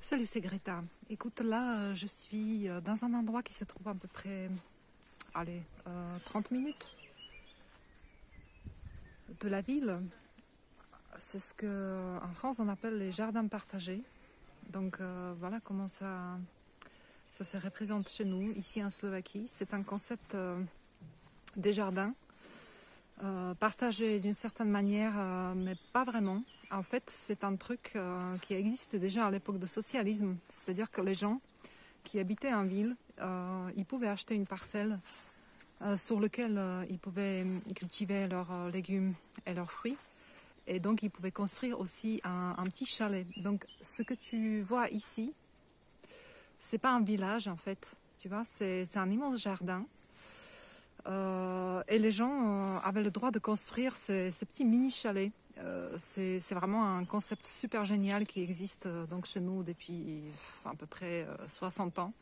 Salut, c'est Greta. Écoute, là, je suis dans un endroit qui se trouve à peu près, 30 minutes de la ville. C'est ce qu'en France on appelle les jardins partagés. Donc voilà comment ça se représente chez nous, ici en Slovaquie. C'est un concept des jardins partagés d'une certaine manière, mais pas vraiment. En fait, c'est un truc qui existait déjà à l'époque du socialisme. C'est-à-dire que les gens qui habitaient en ville, ils pouvaient acheter une parcelle sur laquelle ils pouvaient cultiver leurs légumes et leurs fruits. Et donc, ils pouvaient construire aussi un petit chalet. Donc, ce que tu vois ici, c'est pas un village en fait. Tu vois, c'est un immense jardin. Et les gens avaient le droit de construire ces petits mini-chalets. C'est vraiment un concept super génial qui existe donc chez nous depuis à peu près 60 ans.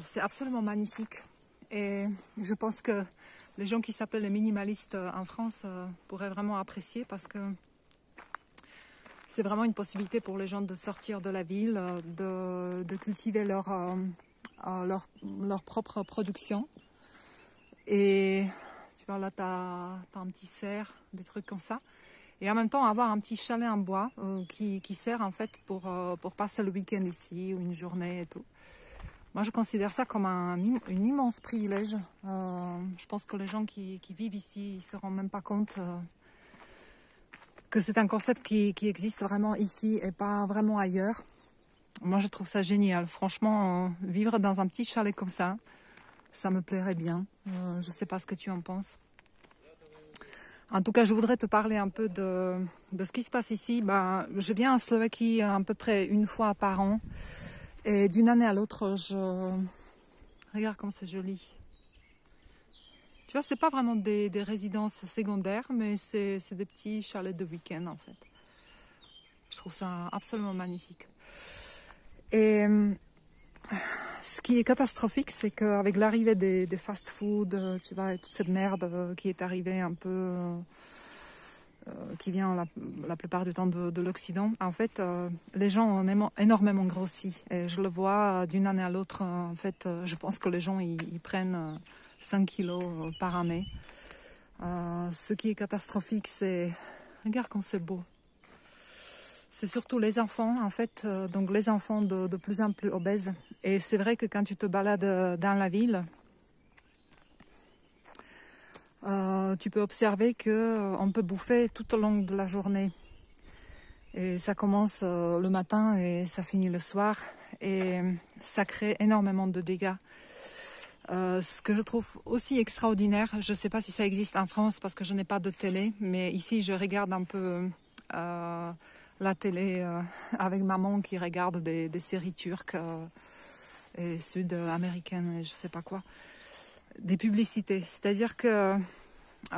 C'est absolument magnifique. Et je pense que les gens qui s'appellent les minimalistes en France pourraient vraiment apprécier parce que c'est vraiment une possibilité pour les gens de sortir de la ville, de cultiver leur propre production. Et tu vois, là, tu as un petit cerf, des trucs comme ça. Et en même temps, avoir un petit chalet en bois qui sert en fait pour passer le week-end ici ou une journée et tout. Moi, je considère ça comme un immense privilège. Je pense que les gens qui vivent ici, ils ne se rendent même pas compte que c'est un concept qui existe vraiment ici et pas vraiment ailleurs. Moi, je trouve ça génial. Franchement, vivre dans un petit chalet comme ça me plairait bien. Je ne sais pas ce que tu en penses. En tout cas, je voudrais te parler un peu de ce qui se passe ici. Je viens en Slovaquie à peu près une fois par an. Et d'une année à l'autre, regarde comme c'est joli. Tu vois, c'est pas vraiment des résidences secondaires, mais c'est des petits chalets de week-end en fait. Je trouve ça absolument magnifique. Et ce qui est catastrophique, c'est qu'avec l'arrivée des fast-food, tu vois, toute cette merde qui est arrivée un peu, qui vient la plupart du temps de l'Occident, en fait, les gens ont énormément grossi. Et je le vois d'une année à l'autre, en fait, je pense que les gens, ils prennent 5 kilos par année. Ce qui est catastrophique, c'est... Regarde comme c'est beau. C'est surtout les enfants, en fait, donc les enfants de plus en plus obèses. Et c'est vrai que quand tu te balades dans la ville, tu peux observer qu'on peut bouffer tout au long de la journée. Et ça commence le matin et ça finit le soir. Et ça crée énormément de dégâts. Ce que je trouve aussi extraordinaire, je ne sais pas si ça existe en France parce que je n'ai pas de télé, mais ici je regarde un peu la télé avec maman qui regarde des séries turques et sud-américaines et je ne sais pas quoi. Des publicités, c'est-à-dire que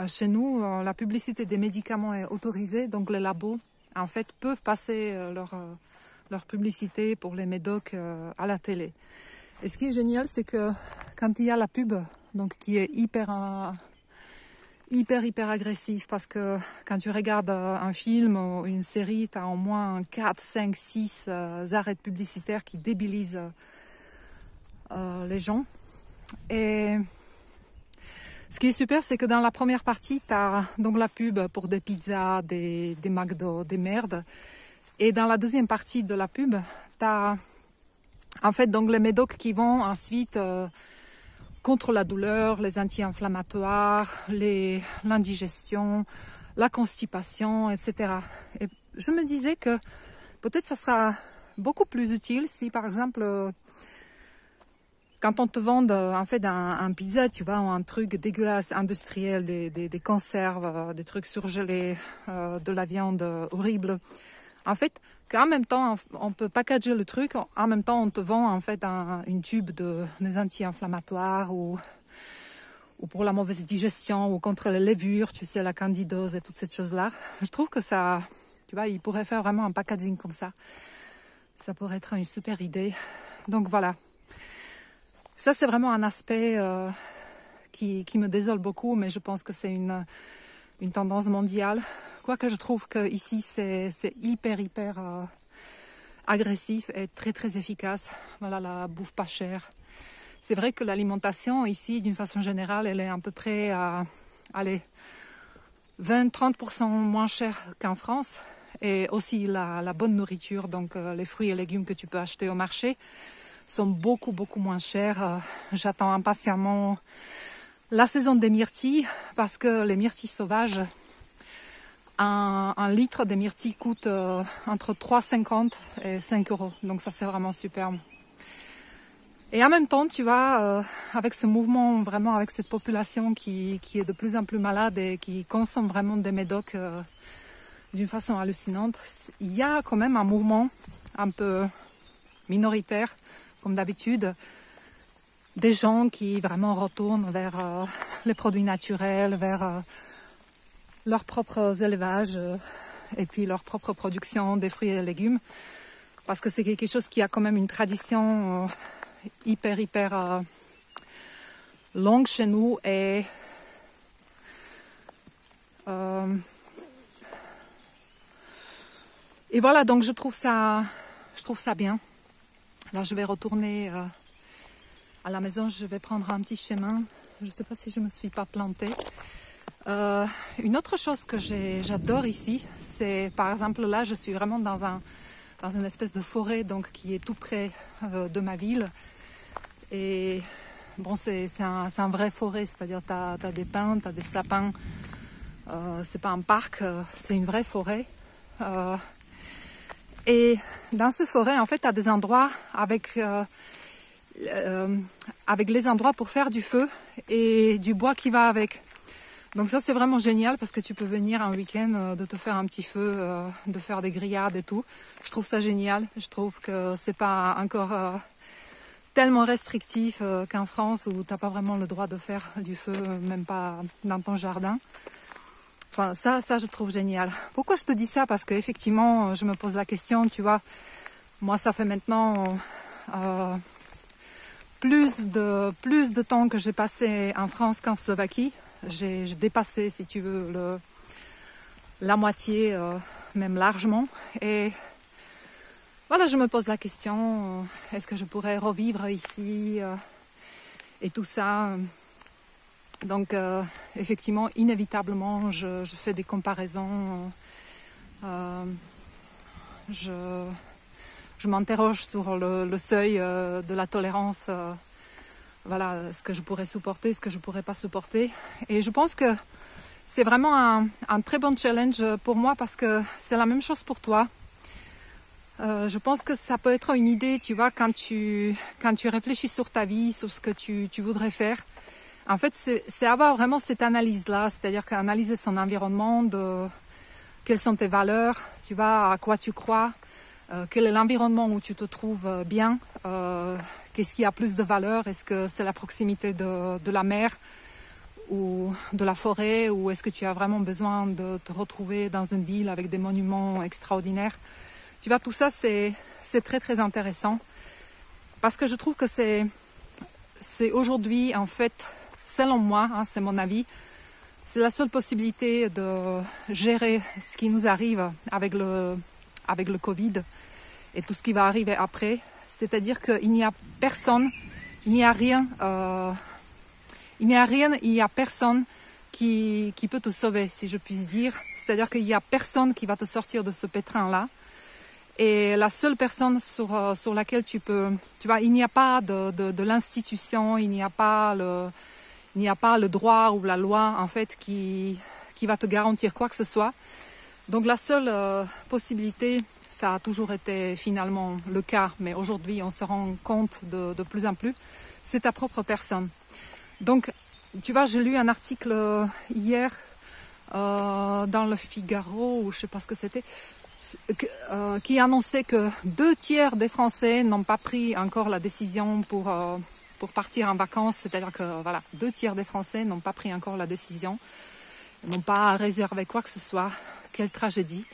chez nous, la publicité des médicaments est autorisée, donc les labos en fait peuvent passer leur publicité pour les médocs à la télé. Et ce qui est génial, c'est que quand il y a la pub, donc qui est hyper agressif, parce que quand tu regardes un film ou une série, tu as au moins 4, 5, 6 arrêts publicitaires qui débilisent les gens. Et ce qui est super, c'est que dans la première partie, tu as donc la pub pour des pizzas, des McDo, des merdes. Et dans la deuxième partie de la pub, tu as en fait donc les médocs qui vont ensuite contre la douleur, les anti-inflammatoires, l'indigestion, la constipation, etc. Et je me disais que peut-être ça sera beaucoup plus utile si par exemple quand on te vend en fait un pizza, tu vois, ou un truc dégueulasse, industriel, des conserves, des trucs surgelés, de la viande horrible. En fait, qu'en même temps, on peut packager le truc, en même temps, on te vend en fait une tube des anti-inflammatoires ou pour la mauvaise digestion ou contre les levures, tu sais, la candidose et toutes ces choses-là. Je trouve que ça, tu vois, il pourrait faire vraiment un packaging comme ça. Ça pourrait être une super idée. Donc voilà. Ça, c'est vraiment un aspect qui me désole beaucoup, mais je pense que c'est une tendance mondiale. Quoique je trouve qu'ici, c'est hyper agressif et très très efficace. Voilà, la bouffe pas chère. C'est vrai que l'alimentation ici, d'une façon générale, elle est à peu près à 20-30% moins chère qu'en France. Et aussi la bonne nourriture, donc les fruits et légumes que tu peux acheter au marché sont beaucoup moins chers. J'attends impatiemment la saison des myrtilles parce que les myrtilles sauvages, un litre de myrtilles coûte entre 3,50 et 5 euros. Donc ça c'est vraiment superbe. Et en même temps, tu vois, avec ce mouvement, vraiment avec cette population qui est de plus en plus malade et qui consomme vraiment des médocs d'une façon hallucinante, il y a quand même un mouvement un peu minoritaire, comme d'habitude, des gens qui vraiment retournent vers les produits naturels, vers leurs propres élevages et puis leur propre production des fruits et légumes, parce que c'est quelque chose qui a quand même une tradition hyper longue chez nous et voilà, donc je trouve ça bien. Là, je vais retourner à la maison, je vais prendre un petit chemin. Je ne sais pas si je me suis pas plantée. Une autre chose que j'adore ici, c'est par exemple là, je suis vraiment dans une espèce de forêt donc qui est tout près de ma ville. Et bon, c'est un vrai forêt, c'est-à-dire t'as des pins, t'as des sapins. C'est pas un parc, c'est une vraie forêt. Et dans cette forêt, en fait, tu as des endroits avec les endroits pour faire du feu et du bois qui va avec. Donc ça, c'est vraiment génial parce que tu peux venir un week-end de te faire un petit feu, de faire des grillades et tout. Je trouve ça génial. Je trouve que c'est pas encore tellement restrictif qu'en France où t'as pas vraiment le droit de faire du feu, même pas dans ton jardin. Enfin, ça, je trouve génial. Pourquoi je te dis ça? Parce qu'effectivement, je me pose la question, tu vois. Moi, ça fait maintenant plus de temps que j'ai passé en France qu'en Slovaquie. J'ai dépassé, si tu veux, la moitié, même largement. Et voilà, je me pose la question, est-ce que je pourrais revivre ici et tout ça. Donc, effectivement, inévitablement, je fais des comparaisons. Je m'interroge sur le seuil de la tolérance. Voilà, ce que je pourrais supporter, ce que je pourrais pas supporter. Et je pense que c'est vraiment un très bon challenge pour moi parce que c'est la même chose pour toi. Je pense que ça peut être une idée, tu vois, quand tu réfléchis sur ta vie, sur ce que tu voudrais faire. En fait, c'est avoir vraiment cette analyse-là, c'est-à-dire qu'analyser son environnement, quelles sont tes valeurs, tu vois, à quoi tu crois, quel est l'environnement où tu te trouves bien, qu'est-ce qui a plus de valeur, est-ce que c'est la proximité de la mer ou de la forêt, ou est-ce que tu as vraiment besoin de te retrouver dans une ville avec des monuments extraordinaires. Tu vois, tout ça, c'est très très intéressant parce que je trouve que c'est aujourd'hui, en fait, selon moi, hein, c'est mon avis, c'est la seule possibilité de gérer ce qui nous arrive avec le Covid et tout ce qui va arriver après. C'est-à-dire qu'il n'y a personne, il n'y a rien, il n'y a personne qui peut te sauver, si je puis dire. C'est-à-dire qu'il n'y a personne qui va te sortir de ce pétrin-là. Et la seule personne sur laquelle tu vois, il n'y a pas de l'institution, il n'y a pas le droit ou la loi, en fait, qui va te garantir quoi que ce soit. Donc la seule possibilité, ça a toujours été finalement le cas, mais aujourd'hui on se rend compte de plus en plus, c'est ta propre personne. Donc, tu vois, j'ai lu un article hier dans le Figaro, ou je sais pas ce que c'était, qui annonçait que 2/3 des Français n'ont pas pris encore la décision pour partir en vacances. C'est-à-dire que voilà, 2/3 des Français n'ont pas pris encore la décision, n'ont pas réservé quoi que ce soit. Quelle tragédie.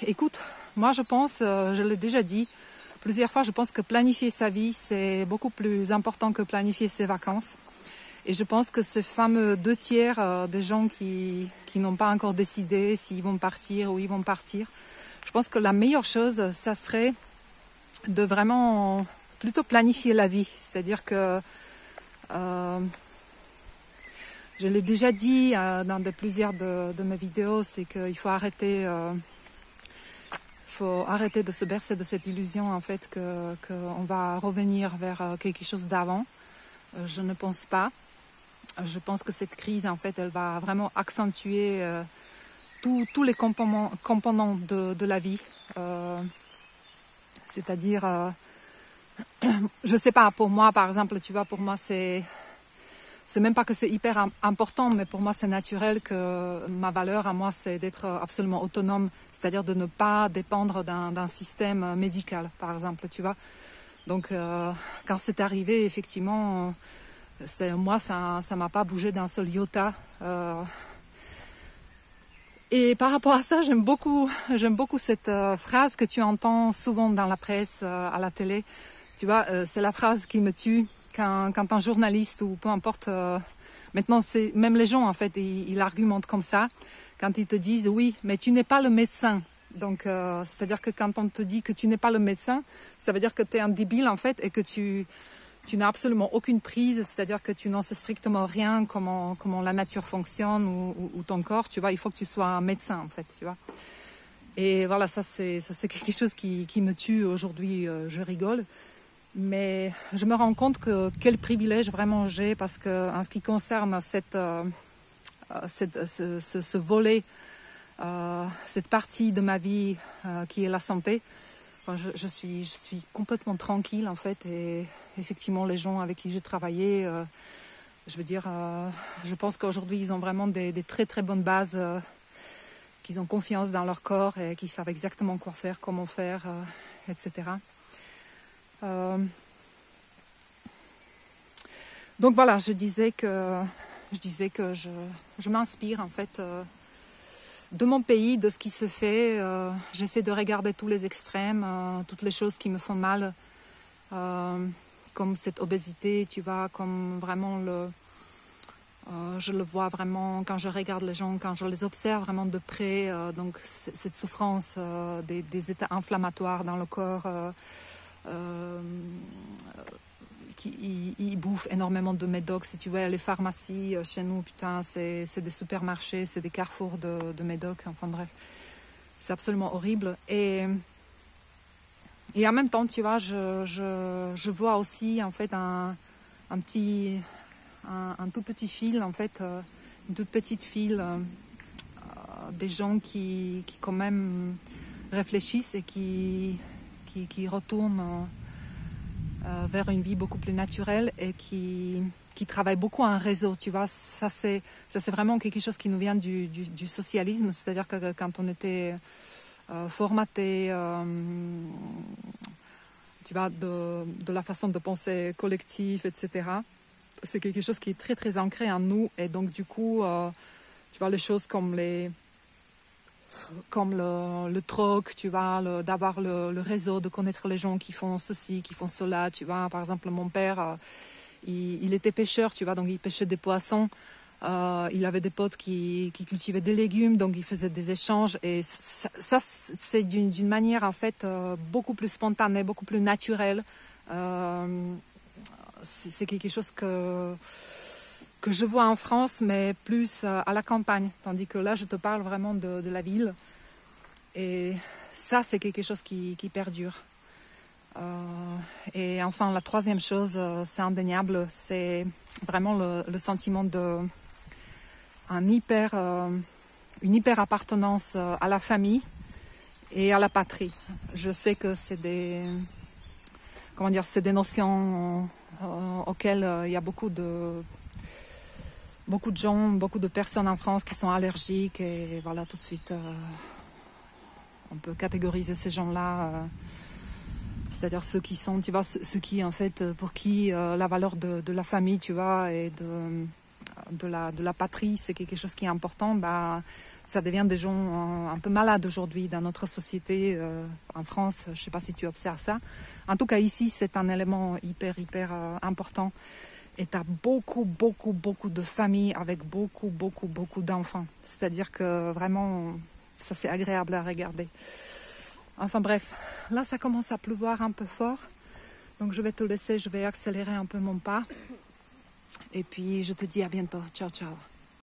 Écoute, moi je pense, je l'ai déjà dit plusieurs fois, je pense que planifier sa vie, c'est beaucoup plus important que planifier ses vacances. Et je pense que ces fameux 2/3 des gens qui n'ont pas encore décidé s'ils vont partir ou ils vont partir, je pense que la meilleure chose, ça serait de vraiment plutôt planifier la vie. C'est-à-dire que, je l'ai déjà dit dans plusieurs de mes vidéos, c'est qu'il faut arrêter de se bercer de cette illusion en fait qu'on va revenir vers quelque chose d'avant. Je ne pense pas. Je pense que cette crise en fait, elle va vraiment accentuer tous les composants de la vie. C'est-à-dire, je sais pas, pour moi par exemple, tu vois, pour moi c'est même pas que c'est hyper important, mais pour moi c'est naturel que ma valeur à moi c'est d'être absolument autonome, c'est-à-dire de ne pas dépendre d'un système médical, par exemple, tu vois. Donc quand c'est arrivé, effectivement, moi ça m'a pas bougé d'un seul iota. Et par rapport à ça, j'aime beaucoup cette phrase que tu entends souvent dans la presse, à la télé. Tu vois, c'est la phrase qui me tue. Quand un journaliste ou peu importe, maintenant c'est même les gens en fait, ils argumentent comme ça, quand ils te disent oui, mais tu n'es pas le médecin. Donc c'est-à-dire que quand on te dit que tu n'es pas le médecin, ça veut dire que tu es un débile en fait et que tu n'as absolument aucune prise, c'est-à-dire que tu n'en sais strictement rien comment la nature fonctionne ou ton corps, tu vois, il faut que tu sois un médecin en fait, tu vois. Et voilà, ça c'est quelque chose qui me tue aujourd'hui, je rigole. Mais je me rends compte que quel privilège vraiment j'ai, parce que en ce qui concerne ce volet, cette partie de ma vie qui est la santé, enfin, je suis complètement tranquille en fait. Et effectivement, les gens avec qui j'ai travaillé, je veux dire, je pense qu'aujourd'hui ils ont vraiment des très très bonnes bases, qu'ils ont confiance dans leur corps et qu'ils savent exactement quoi faire, comment faire, etc. Donc voilà, je disais que je m'inspire en fait de mon pays, de ce qui se fait. J'essaie de regarder tous les extrêmes, toutes les choses qui me font mal, comme cette obésité, tu vois, comme vraiment je le vois vraiment quand je regarde les gens, quand je les observe vraiment de près, donc cette souffrance, des états inflammatoires dans le corps. Ils bouffent énormément de médocs. Si tu vois, les pharmacies chez nous, putain, c'est des supermarchés, c'est des carrefours de médocs. Enfin bref, c'est absolument horrible. Et en même temps, tu vois, je vois aussi en fait un tout petit fil, en fait, une toute petite file, des gens qui quand même réfléchissent et qui retournent vers une vie beaucoup plus naturelle et qui travaille beaucoup en réseau, tu vois. Ça c'est vraiment quelque chose qui nous vient du socialisme, c'est-à-dire que quand on était formaté, tu vois, de la façon de penser collective, etc. C'est quelque chose qui est très très ancré en nous, et donc du coup, tu vois, les choses comme le troc, tu vois, d'avoir le réseau, de connaître les gens qui font ceci, qui font cela, tu vois. Par exemple, mon père, il était pêcheur, tu vois, donc il pêchait des poissons. Il avait des potes qui cultivaient des légumes, donc il faisait des échanges. Et ça c'est d'une manière, en fait, beaucoup plus spontanée, beaucoup plus naturelle. C'est quelque chose que je vois en France, mais plus à la campagne. Tandis que là, je te parle vraiment de la ville. Et ça, c'est quelque chose qui perdure. Et enfin, la troisième chose, c'est indéniable, c'est vraiment le sentiment une hyper appartenance à la famille et à la patrie. Je sais que c'est des notions auxquelles il y a beaucoup de gens, beaucoup de personnes en France qui sont allergiques, et voilà, tout de suite on peut catégoriser ces gens-là, c'est-à-dire ceux qui sont, tu vois, ceux qui en fait, pour qui la valeur de la famille, tu vois, et de la patrie, c'est quelque chose qui est important. Bah, ça devient des gens un peu malades aujourd'hui dans notre société, en France. Je sais pas si tu observes ça. En tout cas ici, c'est un élément hyper important. Et tu as beaucoup de familles avec beaucoup d'enfants. C'est-à-dire que vraiment, ça c'est agréable à regarder. Enfin bref, là ça commence à pleuvoir un peu fort. Donc je vais te laisser, je vais accélérer un peu mon pas. Et puis je te dis à bientôt. Ciao, ciao.